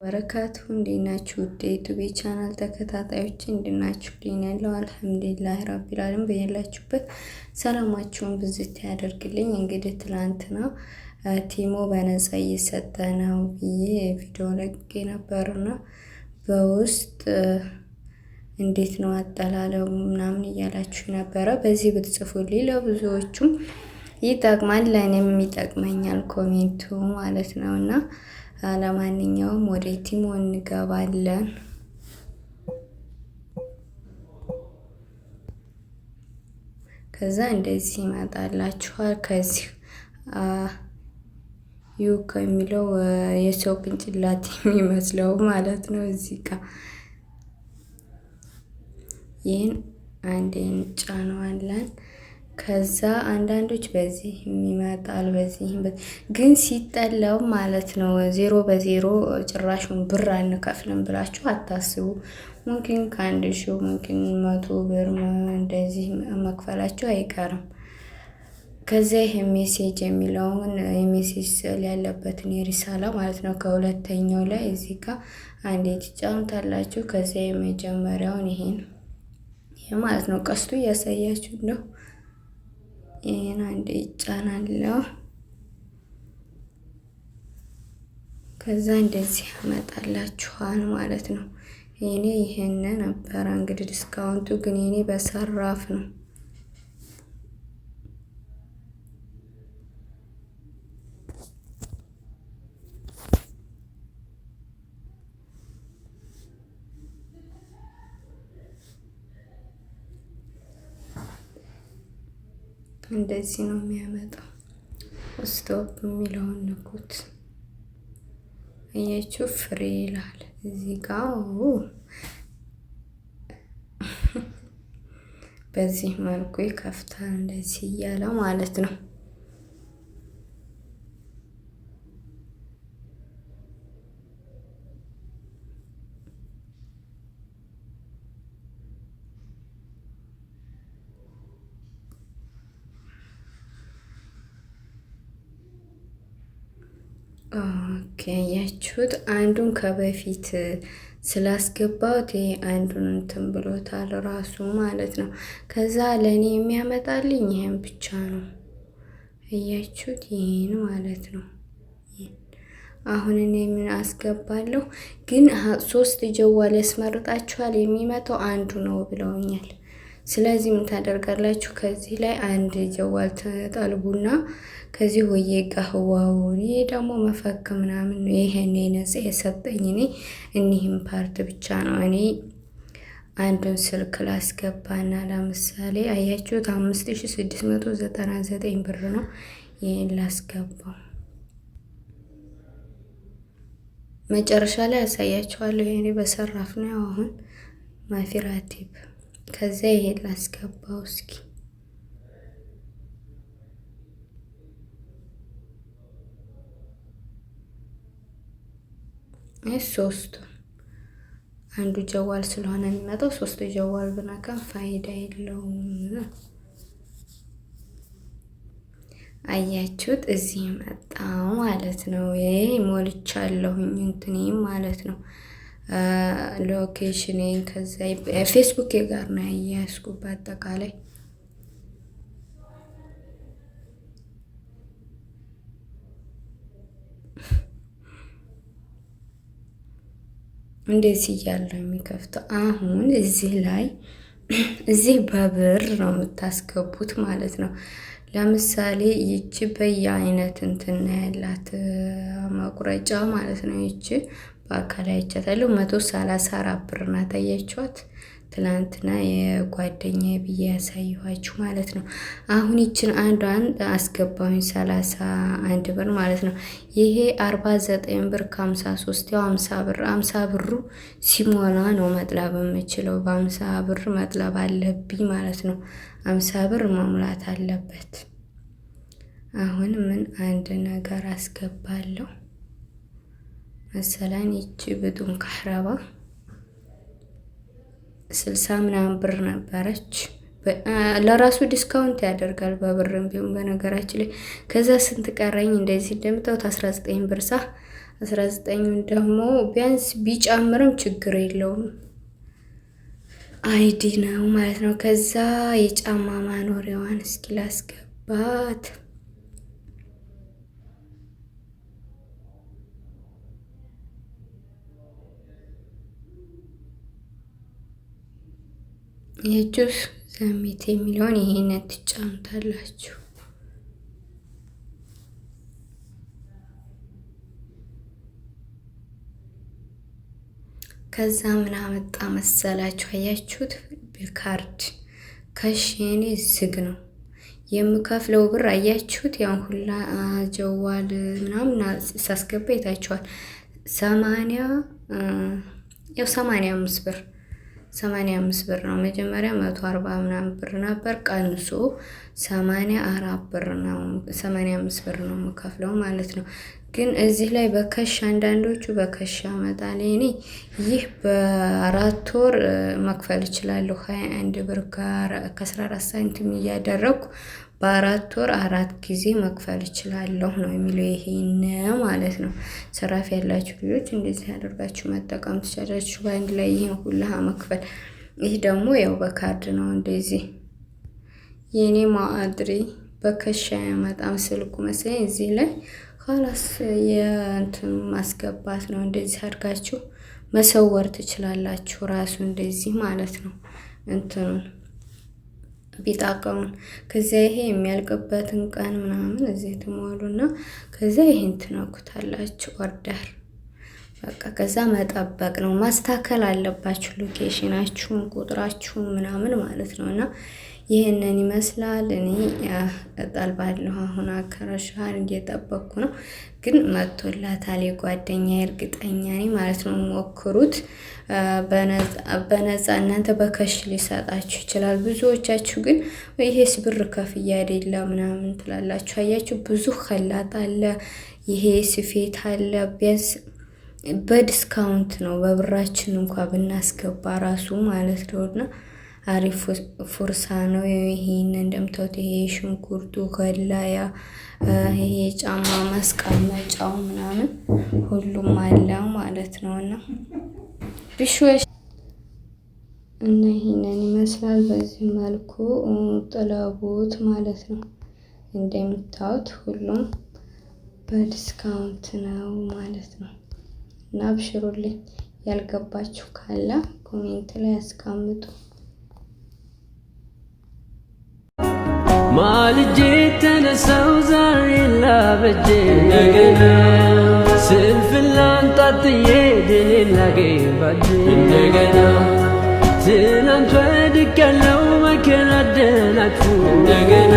በረካቱ እንዴት ናችሁ? ውድ የዩቲዩብ ቻናል ተከታታዮች እንዴት ናችሁ? ያለው አልሐምዱሊላህ ረቢል ዓለሚን በያላችሁበት ሰላማችሁን ብዝት ያደርግልኝ። እንግዲህ ትላንትና ቲሞ በነፃ እየሰጠ ነው ብዬ ቪዲዮ ለቅቄ ነበርና በውስጥ እንዴት ነው አጠላለሙ ምናምን እያላችሁ ነበረ። በዚህ ብትጽፉልኝ ለብዙዎቹም ይጠቅማል፣ ለእኔም ይጠቅመኛል ኮሜንቱ ማለት ነውና ለማንኛውም ወደ ቲሞ እንገባለን። ከዛ እንደዚህ ይመጣላችኋል። ከዚህ ዩ ከሚለው የሰው ቅንጭላት የሚመስለው ማለት ነው። እዚህ ጋር ይህን አንዴ እንጫነዋለን። ከዛ አንዳንዶች በዚህ ይመጣል፣ በዚህ ግን ሲጠላው ማለት ነው 0 በ0 ጭራሹን ብር አንከፍልም ብላችሁ አታስቡ። ሙምኪን ከ1000 ሙምኪን 100 ብር እንደዚህ መክፈላችሁ አይቀርም። ከዛ ይሄ ሜሴጅ የሚለውን የሜሴጅ ስዕል ያለበትን የሪሳላ ማለት ነው ከሁለተኛው ላይ እዚህ ጋር አንዴ ትጫኑታላችሁ። ከዛ የመጀመሪያውን ይሄን ይሄ ማለት ነው ቀስቱ እያሳያችሁ ነው። ይሄን አንዴ ይጫናለሁ። ከዛ እንደዚህ ያመጣላችኋል ማለት ነው። የኔ ይሄን ነበረ እንግዲህ ዲስካውንቱ ግን የኔ በሰራፍ ነው። እንደዚህ ነው የሚያመጣው። ስቶፕ የሚለውን ንኩት። አያችሁ ፍሬ ይላል እዚህ ጋር። በዚህ መልኩ ይከፍታል እንደዚህ እያለ ማለት ነው። ኦኬ ያችሁት አንዱን ከበፊት ስላስገባሁት ይሄ አንዱን እንትን ብሎታል ራሱ ማለት ነው። ከዛ ለእኔ የሚያመጣልኝ ይሄን ብቻ ነው። እያችሁት ይሄን ማለት ነው። አሁን እኔ ምን አስገባለሁ ግን 3 ጀዋል ያስመርጣችኋል፣ የሚመጣው አንዱ ነው ብለውኛል። ስለዚህ ምን ታደርጋላችሁ? ከዚህ ላይ አንድ ጀዋል ተጠልቡና ከዚህ ወዬ ጋህዋው ይሄ ደግሞ መፈክ ምናምን ነው። ይሄን ነፃ የሰጠኝ እኔ እኒህም ፓርት ብቻ ነው። እኔ አንዱን ስልክ ላስገባና ለምሳሌ አያችሁት 5699 ብር ነው። ይሄን ላስገባው መጨረሻ ላይ ያሳያችኋለሁ። ይሄኔ በሰራፍ ነው አሁን ማፊራቲብ። ከዛ ይሄን ላስገባው እስኪ ሶስቱ አንዱ ጀዋል ስለሆነ የሚመጣው 3 ጀዋል ብናከም ፋይዳ የለውም። አያችሁት እዚህ መጣው ማለት ነው። ይሄ ሞልቻለሁኝ እንትኔም ማለት ነው ሎኬሽኔን ከዛ ፌስቡክ ጋር ነው ያያዝኩት በአጠቃላይ እንደዚህ እያለው የሚከፍተው። አሁን እዚህ ላይ እዚህ በብር ነው የምታስገቡት ማለት ነው። ለምሳሌ ይቺ በየአይነት እንትን ያላት መቁረጫ ማለት ነው። ይቺ በአካል አይቻታለሁ 134 ብር ናት። አያችኋት? ትላንትና የጓደኛዬ ብዬ ያሳየኋችሁ ማለት ነው። አሁን ይችን አንዷን አስገባሁኝ 31 ብር ማለት ነው። ይሄ 49 ብር ከ53 ያው 50 ብር 50 ብሩ ሲሞላ ነው መጥለብ የምችለው። በ50 ብር መጥለብ አለብኝ ማለት ነው። 50 ብር መሙላት አለበት። አሁን ምን አንድ ነገር አስገባለሁ መሰላን ይቺ ብዱን ካህረባ 60 ምናምን ብር ነበረች። ለራሱ ዲስካውንት ያደርጋል በብርም ቢሆን በነገራችን ላይ። ከዛ ስንት ቀረኝ? እንደዚህ እንደምታዩት 19 ብር ሳ 19ን ደግሞ ቢያንስ ቢጨምርም ችግር የለውም አይዲ ነው ማለት ነው። ከዛ የጫማ ማኖሪያዋን እስኪ ላስገባት። የጁስ ዘሚት የሚለውን ይሄንን ትጫኑታላችሁ። ከዛ ምን አመጣ መሰላችሁ? አያችሁት? በካርድ ከሽኔ ዝግ ነው የምከፍለው ብር አያችሁት? ያን ሁላ ጀዋል ምናምን ሳስገባ ይታችኋል። 85 ብር ነው። መጀመሪያ 140 ምናምን ብር ነበር፣ ቀንሶ 84 ብር ነው 85 ብር ነው የምከፍለው ማለት ነው። ግን እዚህ ላይ በከሽ አንዳንዶቹ በከሽ ያመጣል። እኔ ይህ በ4 ወር መክፈል እችላለሁ 21 ብር ከ14 ሳንቲም እያደረኩ በ4 ወር 4 ጊዜ መክፈል እችላለሁ ነው የሚለው ይሄን ማለት ነው። ሰራፊ ያላችሁ ልጆች እንደዚህ አድርጋችሁ መጠቀም ትችላላችሁ በአንድ ላይ ይሄን ሁላ መክፈል። ይህ ደግሞ ያው በካርድ ነው እንደዚህ የኔ ማአድሪ በከሻ ያመጣም ስልኩ መሰለኝ እዚህ ላይ خلاص የእንትን ማስገባት ነው። እንደዚህ አድርጋችሁ መሰወር ትችላላችሁ ራሱ እንደዚህ ማለት ነው እንትኑን ቢጣቀሙን። ከዛ ይሄ የሚያልቅበትን ቀን ምናምን እዚህ ትሞሉና ከዛ ይሄን ትነኩታላችሁ ኦርደር። በቃ ከዛ መጠበቅ ነው። ማስተካከል አለባችሁ ሎኬሽናችሁን ቁጥራችሁን ምናምን ማለት ነውና ይሄንን ይመስላል። እኔ እጠልባለሁ አሁን አከራሻል እየጠበቅኩ ነው። ግን መጥቶላታል የጓደኛዬ እርግጠኛ ነኝ ማለት ነው። ሞክሩት በነፃ እናንተ በከሽ ሊሰጣችሁ ይችላል። ብዙዎቻችሁ ግን ይሄስ ብር ከፍያ አይደለም ምናምን ትላላችሁ። አያችሁ ብዙ ኸላጥ አለ፣ ይሄ ስፌት አለ። ቢያንስ በዲስካውንት ነው በብራችን እንኳን ብናስገባ ራሱ ማለት ነውና አሪፍ ፉርሳ ነው። ይሄን እንደምታዩት ይሄ ሽንኩርቱ ከላያ ይሄ ጫማ ማስቀመጫው ምናምን ሁሉም አለ ማለት ነውና ቢሾሽ እና ይሄንን ይመስላል። በዚህ መልኩ ጥለቡት ማለት ነው። እንደምታዩት ሁሉም በዲስካውንት ነው ማለት ነው። እና አብሽሩልኝ። ያልገባችሁ ካለ ኮሜንት ላይ አስቀምጡ። ማልጄ ተነሳው ዛሬ ላበጄ እንደገና ስንፍላን ጣጥዬ ድልን ላገኝ ባጄ እንደገና ትናንት ወድቄያለሁ መከራ አደናቅፎ እንደገና